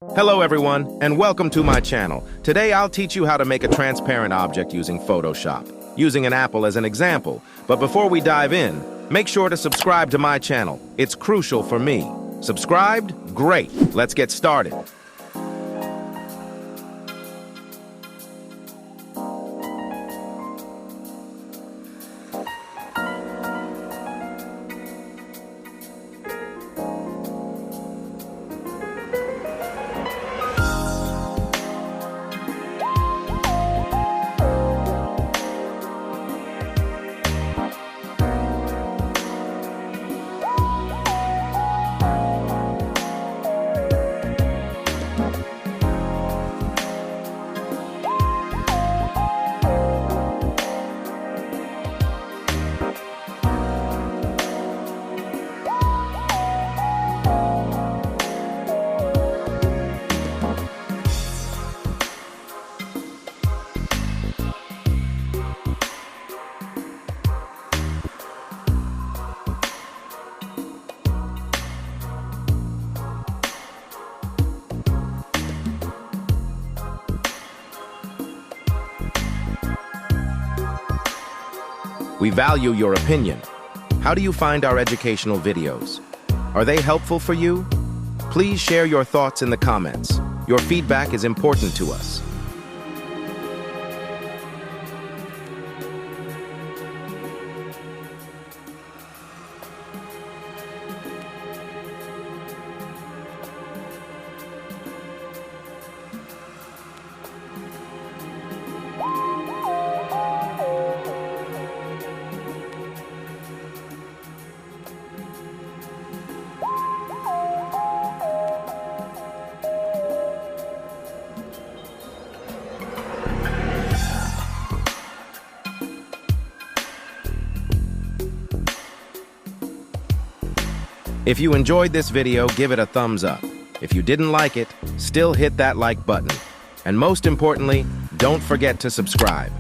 Hello everyone, and welcome to my channel. Today I'll teach you how to make a transparent object using Photoshop, using an apple as an example. But before we dive in, make sure to subscribe to my channel. It's crucial for me. Subscribed? Great. Let's get started. We value your opinion. How do you find our educational videos? Are they helpful for you? Please share your thoughts in the comments. Your feedback is important to us. If you enjoyed this video, give it a thumbs up. If you didn't like it, still hit that like button. And most importantly, don't forget to subscribe.